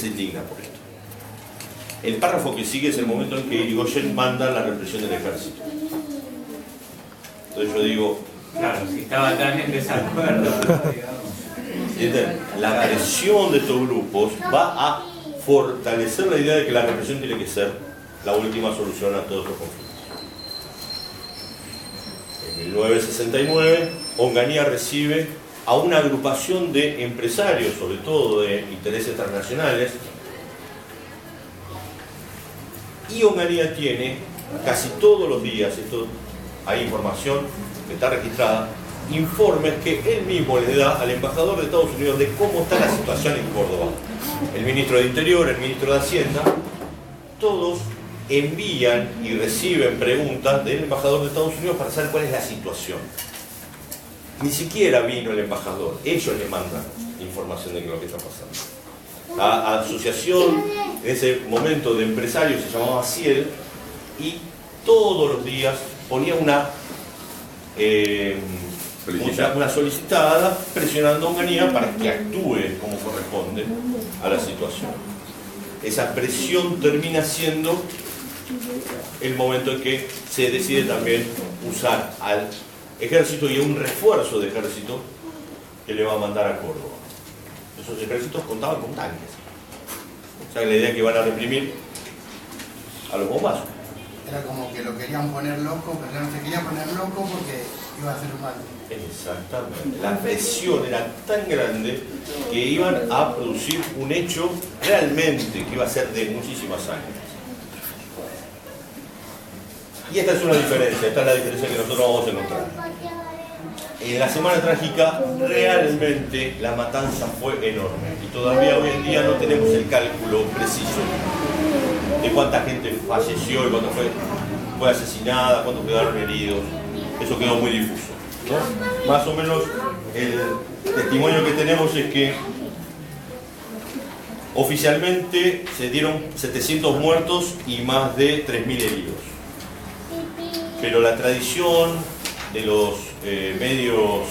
se indigna por esto. El párrafo que sigue es el momento en que Irigoyen manda la represión del ejército. Entonces yo digo... Claro, si estaba tan en desacuerdo, digamos. La presión de estos grupos va a fortalecer la idea de que la represión tiene que ser la última solución a todos los conflictos. En 1969, Onganía recibe a una agrupación de empresarios, sobre todo de intereses transnacionales, y Onganía tiene casi todos los días, esto hay información que está registrada, informes que él mismo le da al embajador de Estados Unidos de cómo está la situación en Córdoba. El ministro de Interior, el ministro de Hacienda, todos envían y reciben preguntas del embajador de Estados Unidos para saber cuál es la situación. Ni siquiera vino el embajador, ellos le mandan información de lo que está pasando. La asociación en ese momento de empresarios se llamaba CIEL y todos los días ponía una solicitada presionando a Onganía para que actúe como corresponde a la situación. Esa presión termina siendo el momento en que se decide también usar al ejército y a un refuerzo de ejército que le va a mandar a Córdoba. Esos ejércitos contaban con tanques. O sea, la idea es que van a reprimir a los bombazos. Era como que lo querían poner loco, pero no se quería poner loco porque iba a hacer mal. Exactamente. La presión era tan grande que iban a producir un hecho realmente que iba a ser de muchísimas años. Y esta es una diferencia, esta es la diferencia que nosotros vamos a encontrar. En la Semana Trágica realmente la matanza fue enorme y todavía hoy en día no tenemos el cálculo preciso de cuánta gente falleció y cuánto fue asesinada, cuántos quedaron heridos. Eso quedó muy difuso, ¿no? Más o menos el testimonio que tenemos es que oficialmente se dieron 700 muertos y más de 3.000 heridos. Pero la tradición de los medios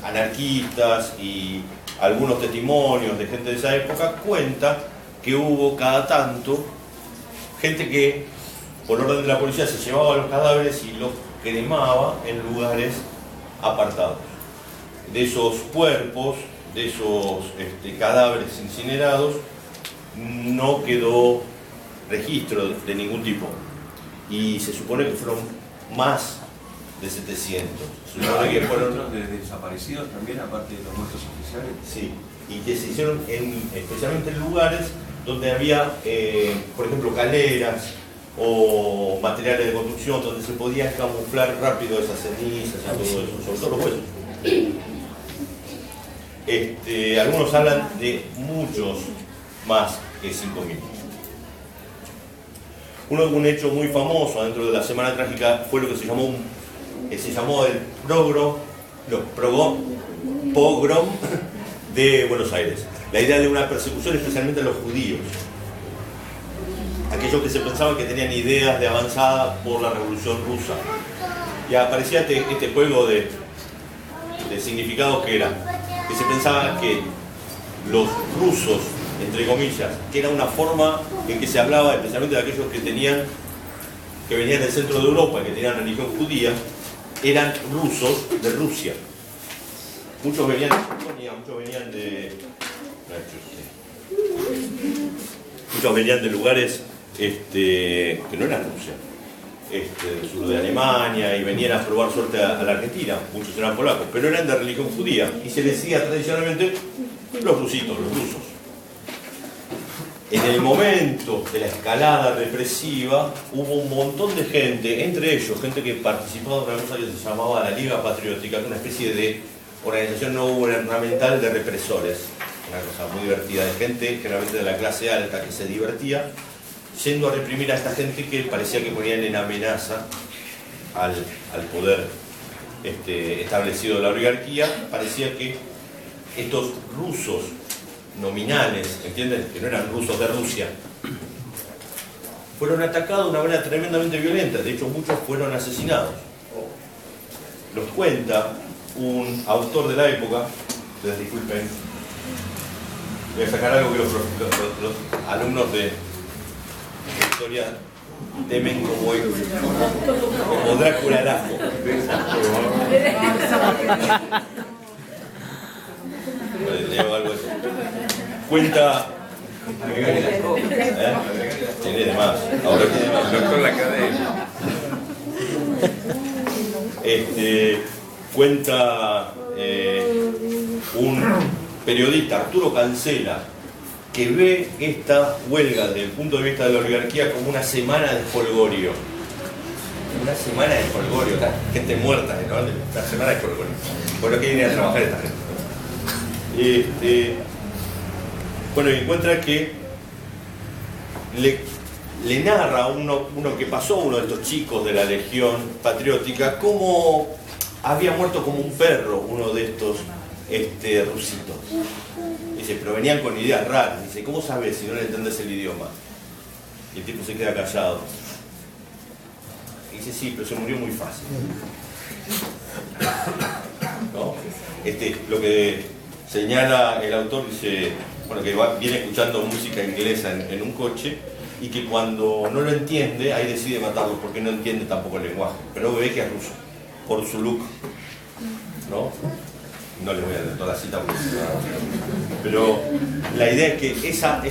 anarquistas y algunos testimonios de gente de esa época cuenta que hubo cada tanto gente que por orden de la policía se llevaba los cadáveres y los cremaba en lugares apartados. De esos cuerpos, de esos cadáveres incinerados, no quedó registro de ningún tipo. Y se supone que fueron más de 700. Se supone que fueron de desaparecidos también, aparte de los muertos oficiales. Sí, y que se hicieron especialmente en lugares donde había, por ejemplo, caleras o materiales de construcción, donde se podían camuflar rápido esas cenizas y todo eso, sobre todo los huesos. Algunos hablan de muchos más que 5.000. Un hecho muy famoso dentro de la Semana Trágica fue lo que se llamó el pogrom de Buenos Aires. La idea de una persecución especialmente a los judíos. Aquellos que se pensaban que tenían ideas de avanzada por la Revolución Rusa. Y aparecía este juego de significados que era que se pensaba que los rusos, entre comillas, que era una forma en que se hablaba especialmente de aquellos que venían del centro de Europa, que tenían religión judía, eran rusos de Rusia. Muchos venían de Polonia, muchos venían de lugares que no eran Rusia, del sur de Alemania, y venían a probar suerte a la Argentina. Muchos eran polacos, pero eran de religión judía, y se les decía tradicionalmente los rusitos, los rusos. En el momento de la escalada represiva hubo un montón de gente, entre ellos gente que participaba de una cosa que se llamaba la Liga Patriótica, que es una especie de organización no gubernamental de represores, una cosa muy divertida, de gente generalmente de la clase alta que se divertía yendo a reprimir a esta gente que parecía que ponían en amenaza al poder establecido de la oligarquía. Parecía que estos rusos nominales, ¿entienden? Que no eran rusos de Rusia, fueron atacados de una manera tremendamente violenta. De hecho, muchos fueron asesinados. Los cuenta un autor de la época, les disculpen, Voy a sacar algo que los alumnos de historia temen como Drácula al ajo. Leo algo así. Cuenta. Tiene de más. Ahora tiene más. Doctor la cadena. Cuenta un periodista, Arturo Cancela, que ve esta huelga desde el punto de vista de la oligarquía como una semana de folgorio. Una semana de folgorio, gente muerta, ¿no? Una semana de folgorio. Por lo que viene a trabajar esta gente. Bueno, y encuentra que le narra uno que pasó, uno de estos chicos de la Legión Patriótica, cómo había muerto como un perro uno de estos rusitos. Dice, pero venían con ideas raras. Dice, ¿cómo sabes si no le entendés el idioma? Y el tipo se queda callado. Y dice, sí, pero se murió muy fácil. ¿No? Lo que señala el autor, dice, bueno, que viene escuchando música inglesa en un coche, y que cuando no lo entiende, ahí decide matarlo porque no entiende tampoco el lenguaje. Pero ve que es ruso, por su look, ¿no? No les voy a leer toda la cita, pero la idea es que esa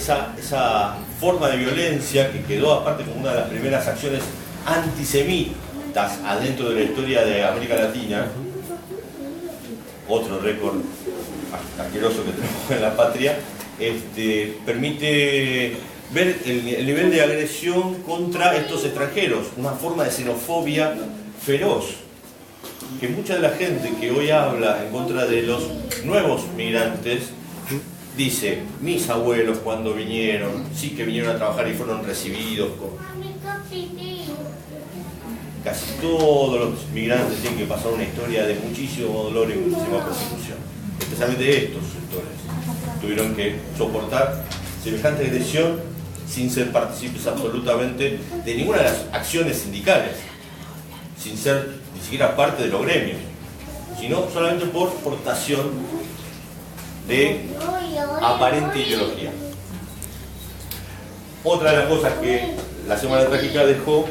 forma de violencia que quedó aparte como una de las primeras acciones antisemitas adentro de la historia de América Latina, otro récord asqueroso que tenemos en la patria, permite ver el nivel de agresión contra estos extranjeros, una forma de xenofobia feroz, que mucha de la gente que hoy habla en contra de los nuevos migrantes dice, mis abuelos cuando vinieron, sí que vinieron a trabajar y fueron recibidos con... Casi todos los migrantes tienen que pasar una historia de muchísimo dolor y muchísima persecución, especialmente estos sectores tuvieron que soportar semejante agresión sin ser partícipes absolutamente de ninguna de las acciones sindicales, sin ser ni siquiera parte de los gremios, sino solamente por portación de aparente ideología. Otra de las cosas que la Semana Trágica dejó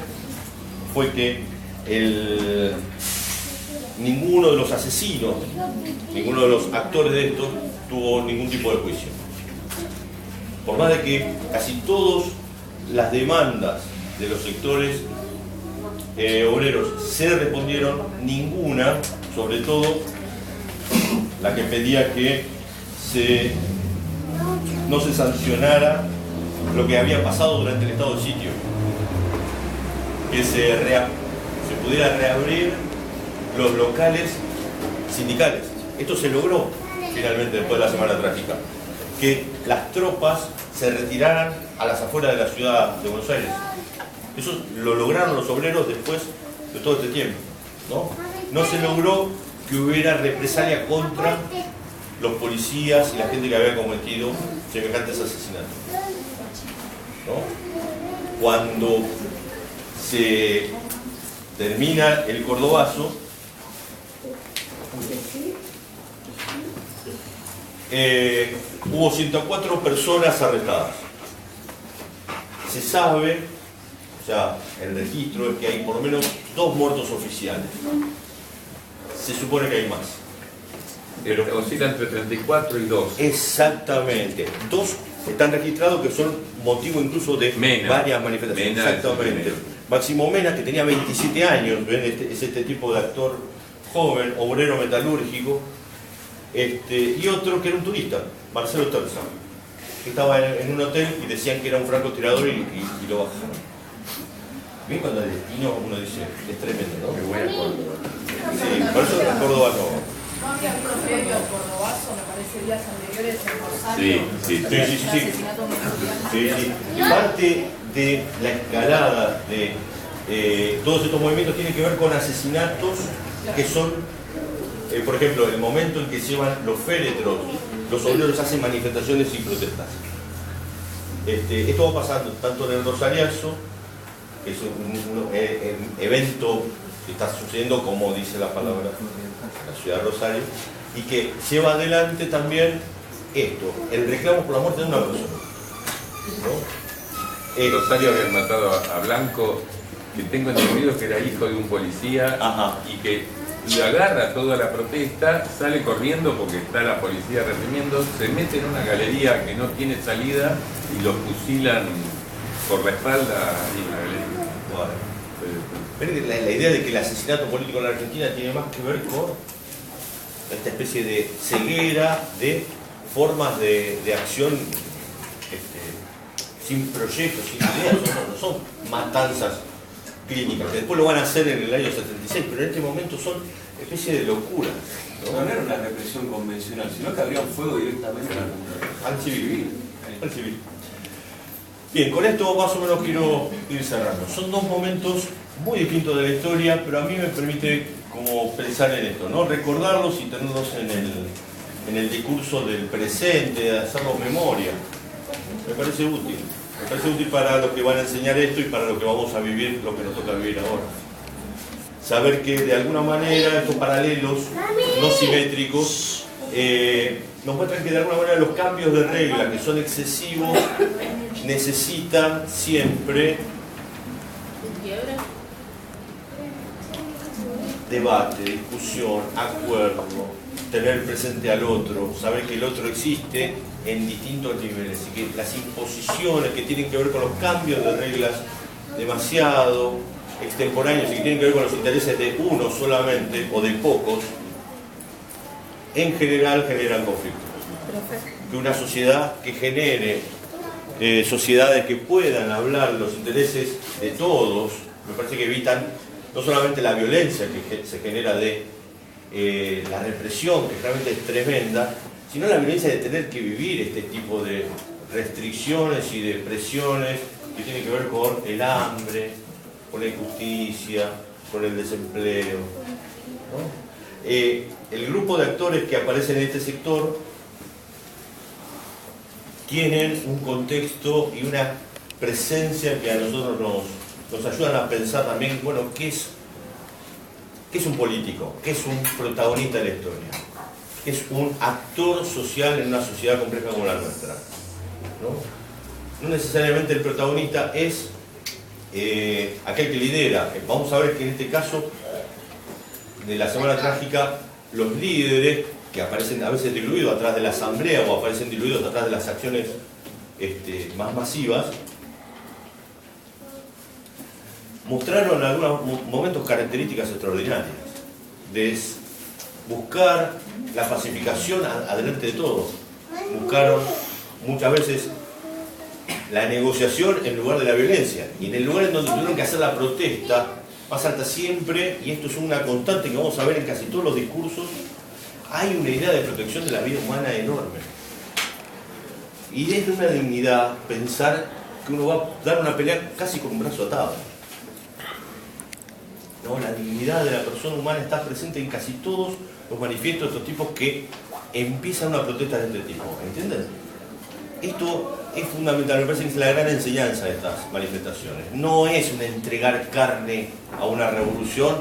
fue que ninguno de los asesinos, ninguno de los actores de esto tuvo ningún tipo de juicio. Por más de que casi todas las demandas de los sectores obreros se respondieron, ninguna, sobre todo la que pedía que no se sancionara lo que había pasado durante el estado de sitio, que se pudiera reabrir los locales sindicales. Esto se logró finalmente después de la Semana Trágica, que las tropas se retiraran a las afueras de la ciudad de Buenos Aires. Eso lo lograron los obreros después de todo este tiempo, ¿no? No se logró que hubiera represalia contra los policías y la gente que había cometido semejantes asesinatos, ¿no? Cuando se termina el Cordobazo, hubo 104 personas arrestadas. Se sabe, o sea, el registro es que hay por lo menos 2 muertos oficiales. Se supone que hay más. Pero oscila entre 34 y 2. Exactamente. 2 están registrados que son motivo incluso de Mena. varias manifestaciones. Mena, exactamente. Máximo Mena, que tenía 27 años, ¿ven? Es este tipo de actor joven, obrero metalúrgico. Y otro que era un turista, Marcelo Terza, que estaba en un hotel y decían que era un francotirador y lo bajaron. ¿Ven cuando el destino, uno dice, es tremendo, ¿no? Qué buena Córdoba. Sí, por eso en Córdoba no. No había otro previo Cordobazo, me parece, días anteriores en Rosario. Sí. Parte de la escalada de todos estos movimientos tiene que ver con asesinatos que son, por ejemplo, el momento en que llevan los féretros, los obreros hacen manifestaciones y protestas. Esto va pasando tanto en el Rosariazo, que es un evento que está sucediendo, como dice la palabra, en la ciudad de Rosario, y que lleva adelante también esto, el reclamo por la muerte de una persona. ¿No? Rosario había matado a Blanco, que tengo entendido que era hijo de un policía. Ajá. Y que le agarra toda la protesta, sale corriendo porque está la policía reprimiendo, se mete en una galería que no tiene salida y lo fusilan por la espalda en la galería. Bueno. La idea de que el asesinato político en la Argentina tiene más que ver con esta especie de ceguera de formas de acción sin proyectos, sin ideas, no son matanzas clínicas, que después lo van a hacer en el año 76, pero en este momento son especie de locuras. No era una represión convencional, sino que abrían fuego directamente al civil. Al civil. Bien, con esto más o menos quiero ir cerrando. Son dos momentos muy distintos de la historia, pero a mí me permite como pensar en esto, ¿no? Recordarlos y tenerlos en el discurso del presente, hacerlos memoria. Me parece útil. Me parece útil para los que van a enseñar esto y para lo que vamos a vivir, lo que nos toca vivir ahora. Saber que de alguna manera estos paralelos no simétricos nos muestran que de alguna manera los cambios de regla que son excesivos necesitan siempre debate, discusión, acuerdo, tener presente al otro, saber que el otro existe en distintos niveles y que las imposiciones que tienen que ver con los cambios de reglas demasiado extemporáneos y que tienen que ver con los intereses de uno solamente o de pocos, en general generan conflictos. Que una sociedad que genere sociedades que puedan hablar los intereses de todos, me parece que evitan no solamente la violencia que se genera de la represión, que realmente es tremenda, sino la violencia de tener que vivir este tipo de restricciones y de presiones que tienen que ver con el hambre, con la injusticia, con el desempleo, ¿no? El grupo de actores que aparecen en este sector tienen un contexto y una presencia que a nosotros nos ayudan a pensar también, bueno, ¿qué es un político? ¿Qué es un protagonista de la historia? ¿Qué es un actor social en una sociedad compleja como la nuestra? No necesariamente el protagonista es aquel que lidera. Vamos a ver que en este caso de la Semana Trágica, los líderes que aparecen a veces diluidos atrás de la asamblea o aparecen diluidos atrás de las acciones más masivas, mostraron en algunos momentos características extraordinarias de buscar la pacificación adelante de todos. Buscaron muchas veces la negociación en lugar de la violencia, y en el lugar en donde tuvieron que hacer la protesta más alta siempre, y esto es una constante que vamos a ver en casi todos los discursos, hay una idea de protección de la vida humana enorme. Y es de una dignidad pensar que uno va a dar una pelea casi con un brazo atado. ¿No? La dignidad de la persona humana está presente en casi todos los manifiestos de estos tipos que empiezan una protesta de este tipo. ¿Entienden? Esto es fundamental, me parece que es la gran enseñanza de estas manifestaciones. No es un entregar carne a una revolución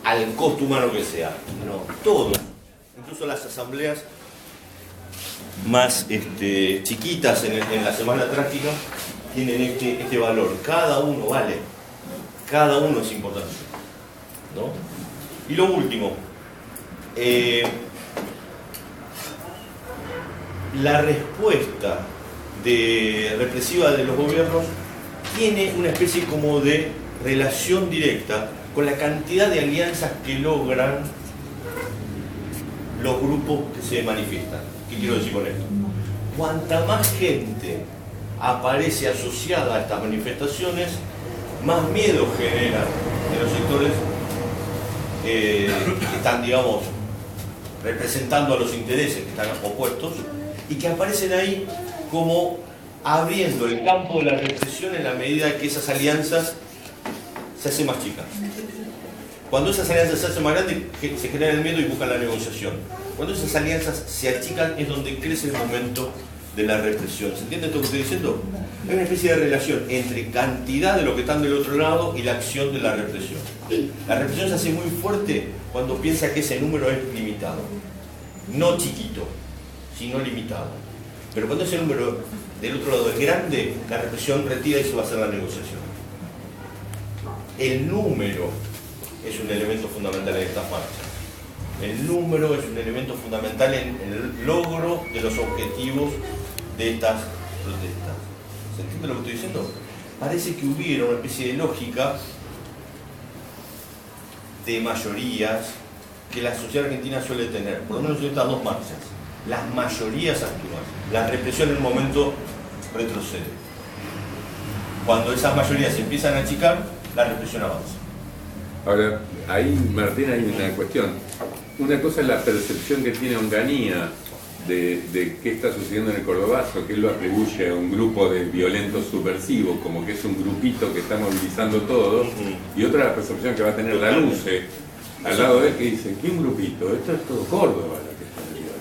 al costo humano que sea. No, todo. Incluso las asambleas más chiquitas en la Semana Trágica tienen este valor. Cada uno vale. Cada uno es importante, ¿no? Y lo último, la respuesta represiva de los gobiernos tiene una especie como de relación directa con la cantidad de alianzas que logran los grupos que se manifiestan. ¿Qué quiero decir con esto? Cuanta más gente aparece asociada a estas manifestaciones, más miedo generan en los sectores que están, digamos, representando a los intereses que están opuestos y que aparecen ahí como abriendo el campo de la represión en la medida que esas alianzas se hacen más chicas. Cuando esas alianzas se hacen más grandes, se genera el miedo y buscan la negociación. Cuando esas alianzas se achican es donde crece el momento de la represión. ¿Se entiende esto que estoy diciendo? Hay una especie de relación entre cantidad de los que están del otro lado y la acción de la represión. La represión se hace muy fuerte cuando piensa que ese número es limitado, no chiquito, sino limitado. Pero cuando ese número del otro lado es grande, la represión retira y se va a hacer la negociación. El número es un elemento fundamental en estas marchas. El número es un elemento fundamental en el logro de los objetivos de estas protestas. ¿Se entiende lo que estoy diciendo? Parece que hubiera una especie de lógica de mayorías que la sociedad argentina suele tener, por lo menos en estas dos marchas. Las mayorías actúan, la represión en un momento retrocede. Cuando esas mayorías se empiezan a achicar, la represión avanza. Ahora, ahí, Martín, hay una cuestión. Una cosa es la percepción que tiene Onganía de qué está sucediendo en el Cordobazo, que él lo atribuye a un grupo de violentos subversivos, como que es un grupito que está movilizando todo, y otra la percepción que va a tener la LUCE al lado de él, que dice, ¿qué un grupito? Esto es todo Córdoba lo que está viviendo.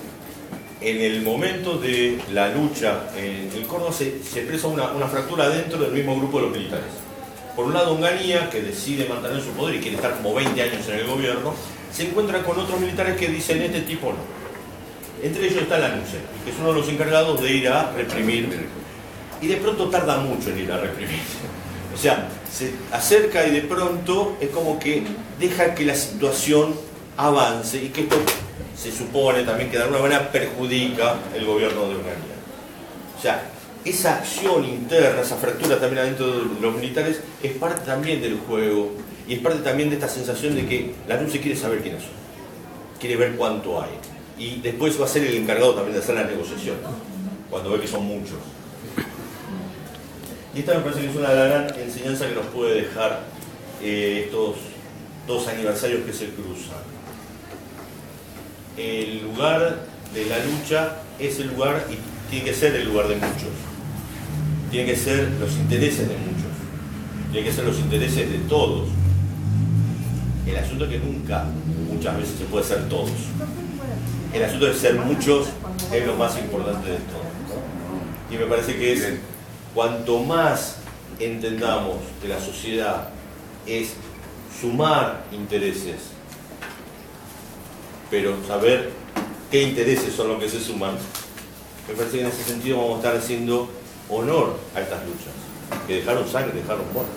En el momento de la lucha en el Córdoba se expresa una fractura dentro del mismo grupo de los militares. Por un lado, Onganía, que decide mantener su poder y quiere estar como 20 años en el gobierno, se encuentra con otros militares que dicen, este tipo no. Entre ellos está la LUCE, que es uno de los encargados de ir a reprimir. Y de pronto tarda mucho en ir a reprimir. O sea, se acerca y de pronto es como que deja que la situación avance y que esto se supone también que de alguna manera perjudica el gobierno de Onganía. O sea, esa acción interna, esa fractura también adentro de los militares es parte también del juego y es parte también de esta sensación de que la LUCE quiere saber quiénes son, quiere ver cuánto hay. Y después va a ser el encargado también de hacer la negociación, cuando ve que son muchos. Y esta me parece que es una gran enseñanza que nos puede dejar estos dos aniversarios que se cruzan. El lugar de la lucha es el lugar, y tiene que ser el lugar de muchos. Tiene que ser los intereses de muchos. Tiene que ser los intereses de todos. El asunto es que nunca, muchas veces, se puede ser todos. El asunto de ser muchos es lo más importante de todo. Y me parece que es, cuanto más entendamos que la sociedad es sumar intereses, pero saber qué intereses son los que se suman, me parece que en ese sentido vamos a estar haciendo honor a estas luchas, que dejaron sangre, dejaron muertos.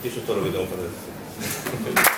Eso es todo lo que tengo para decir.